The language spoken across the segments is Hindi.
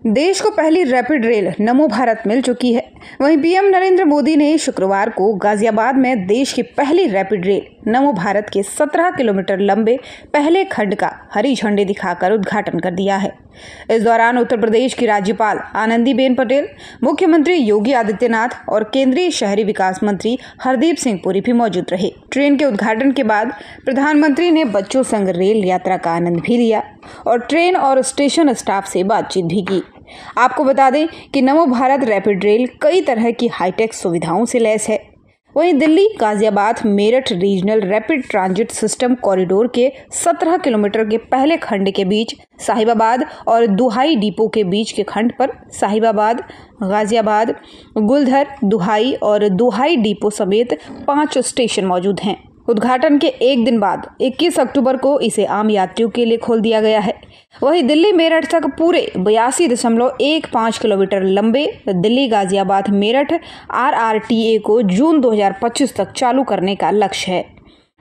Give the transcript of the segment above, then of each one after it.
देश को पहली रैपिड रेल नमो भारत मिल चुकी है। वहीं पीएम नरेंद्र मोदी ने शुक्रवार को गाजियाबाद में देश की पहली रैपिड रेल नमो भारत के 17 किलोमीटर लंबे पहले खंड का हरी झंडी दिखाकर उद्घाटन कर दिया है। इस दौरान उत्तर प्रदेश की राज्यपाल आनंदीबेन पटेल, मुख्यमंत्री योगी आदित्यनाथ और केंद्रीय शहरी विकास मंत्री हरदीप सिंह पुरी भी मौजूद रहे। ट्रेन के उद्घाटन के बाद प्रधानमंत्री ने बच्चों संग रेल यात्रा का आनंद भी लिया और ट्रेन और स्टेशन स्टाफ से बातचीत भी की। आपको बता दें कि नमो भारत रैपिड रेल कई तरह की हाईटेक सुविधाओं से लैस है। वहीं Delhi Ghaziabad Meerut regional rapid transit system corridor के 17 किलोमीटर के पहले खंड के बीच साहिबाबाद और दुहाई डिपो के बीच के खंड पर साहिबाबाद, गाजियाबाद, गुलधर, दुहाई और दुहाई डिपो समेत 5 स्टेशन मौजूद हैं। उद्घाटन के एक दिन बाद 21 अक्टूबर को इसे आम यात्रियों के लिए खोल दिया गया है। वहीं दिल्ली मेरठ तक पूरे 82.15 किलोमीटर लंबे दिल्ली गाजियाबाद मेरठ RRTA को जून 2025 तक चालू करने का लक्ष्य है।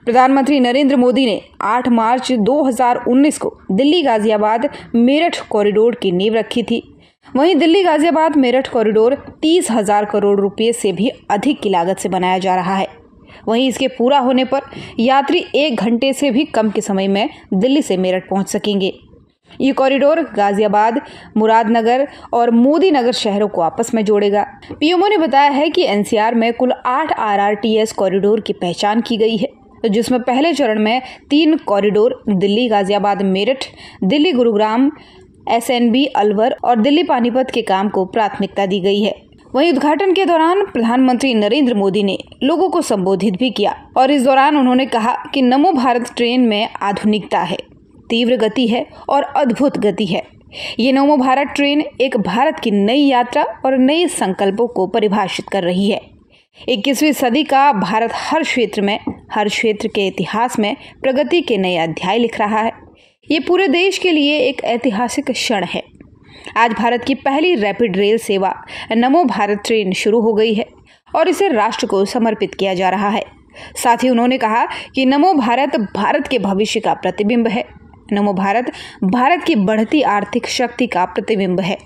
प्रधानमंत्री नरेंद्र मोदी ने 8 मार्च 2019 को दिल्ली गाजियाबाद मेरठ कॉरिडोर की नींव रखी थी। वहीं दिल्ली गाजियाबाद मेरठ कॉरिडोर 30,000 करोड़ रुपए से भी अधिक की लागत से बनाया जा रहा है। वहीं इसके पूरा होने पर यात्री 1 घंटे से भी कम के समय में दिल्ली से मेरठ पहुंच सकेंगे। ये कॉरिडोर गाजियाबाद, मुरादनगर और मोदी नगर शहरों को आपस में जोड़ेगा। पीएमओ ने बताया है कि एनसीआर में कुल 8 RRTS कॉरिडोर की पहचान की गई है, जिसमें पहले चरण में 3 कॉरिडोर दिल्ली गाजियाबाद मेरठ, दिल्ली गुरुग्राम, SNB अलवर और दिल्ली पानीपत के काम को प्राथमिकता दी गई है। वहीं उद्घाटन के दौरान प्रधानमंत्री नरेंद्र मोदी ने लोगों को संबोधित भी किया और इस दौरान उन्होंने कहा कि नमो भारत ट्रेन में आधुनिकता है, तीव्र गति है और अद्भुत गति है। ये नमो भारत ट्रेन एक भारत की नई यात्रा और नए संकल्पों को परिभाषित कर रही है। 21वीं सदी का भारत हर क्षेत्र के इतिहास में प्रगति के नए अध्याय लिख रहा है। ये पूरे देश के लिए एक ऐतिहासिक क्षण है। आज भारत की पहली रैपिड रेल सेवा नमो भारत ट्रेन शुरू हो गई है और इसे राष्ट्र को समर्पित किया जा रहा है। साथ ही उन्होंने कहा कि नमो भारत भारत के भविष्य का प्रतिबिंब है। नमो भारत भारत की बढ़ती आर्थिक शक्ति का प्रतिबिंब है।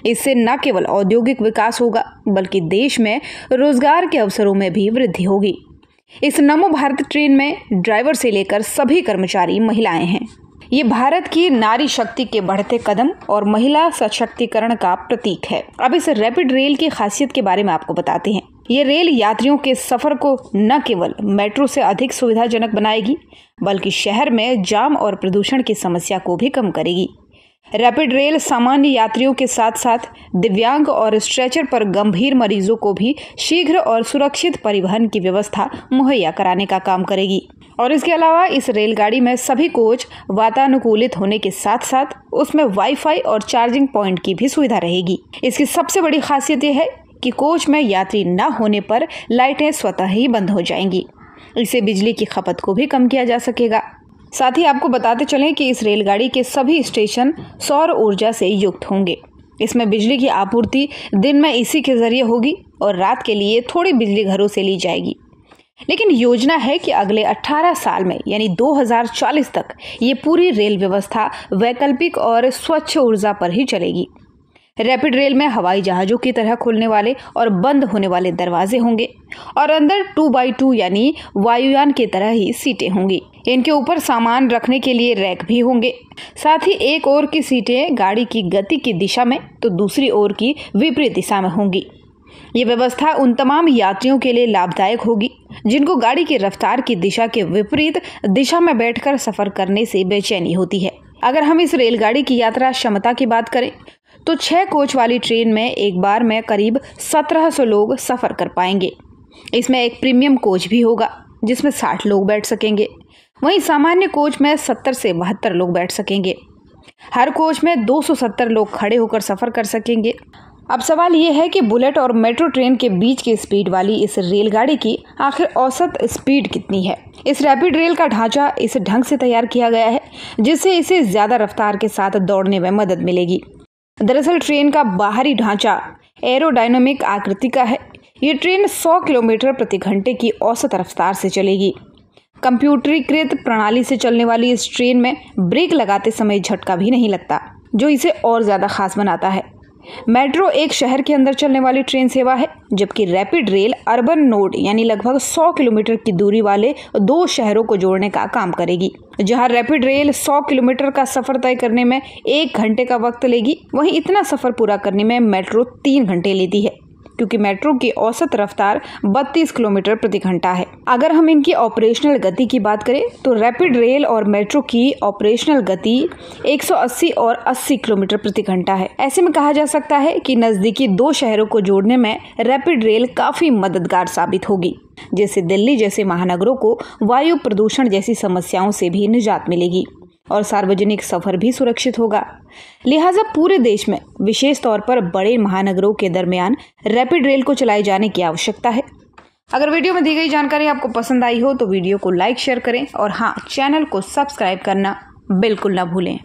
इससे न केवल औद्योगिक विकास होगा बल्कि देश में रोजगार के अवसरों में भी वृद्धि होगी। इस नमो भारत ट्रेन में ड्राइवर से लेकर सभी कर्मचारी महिलाएं हैं। ये भारत की नारी शक्ति के बढ़ते कदम और महिला सशक्तिकरण का प्रतीक है। अब इस रैपिड रेल की खासियत के बारे में आपको बताते हैं। ये रेल यात्रियों के सफर को न केवल मेट्रो से अधिक सुविधाजनक बनाएगी बल्कि शहर में जाम और प्रदूषण की समस्या को भी कम करेगी। रैपिड रेल सामान्य यात्रियों के साथ साथ दिव्यांग और स्ट्रेचर पर गंभीर मरीजों को भी शीघ्र और सुरक्षित परिवहन की व्यवस्था मुहैया कराने का काम करेगी। और इसके अलावा इस रेलगाड़ी में सभी कोच वातानुकूलित होने के साथ साथ उसमें वाईफाई और चार्जिंग पॉइंट की भी सुविधा रहेगी। इसकी सबसे बड़ी खासियत यह है कि कोच में यात्री न होने पर लाइटें स्वतः ही बंद हो जाएंगी। इससे बिजली की खपत को भी कम किया जा सकेगा। साथ ही आपको बताते चलें कि इस रेलगाड़ी के सभी स्टेशन सौर ऊर्जा से युक्त होंगे। इसमें बिजली की आपूर्ति दिन में एसी के जरिए होगी और रात के लिए थोड़ी बिजली घरों से ली जाएगी। लेकिन योजना है कि अगले 18 साल में यानी 2040 तक ये पूरी रेल व्यवस्था वैकल्पिक और स्वच्छ ऊर्जा पर ही चलेगी। रैपिड रेल में हवाई जहाजों की तरह खुलने वाले और बंद होने वाले दरवाजे होंगे और अंदर 2x2 यानी वायुयान की तरह ही सीटें होंगी। इनके ऊपर सामान रखने के लिए रैक भी होंगे। साथ ही एक ओर की सीटें गाड़ी की गति की दिशा में तो दूसरी ओर की विपरीत दिशा में होंगी। ये व्यवस्था उन तमाम यात्रियों के लिए लाभदायक होगी जिनको गाड़ी की रफ्तार की दिशा के विपरीत दिशा में बैठकर सफर करने से बेचैनी होती है। अगर हम इस रेलगाड़ी की यात्रा क्षमता की बात करें तो 6 कोच वाली ट्रेन में एक बार में करीब 1700 लोग सफर कर पाएंगे। इसमें एक प्रीमियम कोच भी होगा जिसमें 60 लोग बैठ सकेंगे। वहीं सामान्य कोच में 70 से 72 लोग बैठ सकेंगे। हर कोच में 270 लोग खड़े होकर सफर कर सकेंगे। अब सवाल ये है कि बुलेट और मेट्रो ट्रेन के बीच की स्पीड वाली इस रेलगाड़ी की आखिर औसत स्पीड कितनी है। इस रैपिड रेल का ढांचा इस ढंग से तैयार किया गया है जिससे इसे ज्यादा रफ्तार के साथ दौड़ने में मदद मिलेगी। दरअसल ट्रेन का बाहरी ढांचा एरोडायनामिक आकृति का है। ये ट्रेन 100 किलोमीटर प्रति घंटे की औसत रफ्तार से चलेगी। कंप्यूटरीकृत प्रणाली से चलने वाली इस ट्रेन में ब्रेक लगाते समय झटका भी नहीं लगता। जो इसे और ज़्यादा खास बनाता है। मेट्रो एक शहर के अंदर चलने वाली ट्रेन सेवा है, जबकि रैपिड रेल अर्बन नोड यानी लगभग 100 किलोमीटर की दूरी वाले 2 शहरों को जोड़ने का काम करेगी। जहां रैपिड रेल 100 किलोमीटर का सफर तय करने में 1 घंटे का वक्त लेगी, वहीं इतना सफर पूरा करने में मेट्रो 3 घंटे लेती है, क्योंकि मेट्रो की औसत रफ्तार 32 किलोमीटर प्रति घंटा है। अगर हम इनकी ऑपरेशनल गति की बात करें तो रैपिड रेल और मेट्रो की ऑपरेशनल गति 180 और 80 किलोमीटर प्रति घंटा है। ऐसे में कहा जा सकता है कि नजदीकी 2 शहरों को जोड़ने में रैपिड रेल काफी मददगार साबित होगी, जिससे दिल्ली जैसे महानगरों को वायु प्रदूषण जैसी समस्याओं से भी निजात मिलेगी और सार्वजनिक सफर भी सुरक्षित होगा। लिहाजा पूरे देश में, विशेष तौर पर बड़े महानगरों के दरमियान रैपिड रेल को चलाए जाने की आवश्यकता है। अगर वीडियो में दी गई जानकारी आपको पसंद आई हो तो वीडियो को लाइक शेयर करें और हाँ, चैनल को सब्सक्राइब करना बिल्कुल ना भूलें।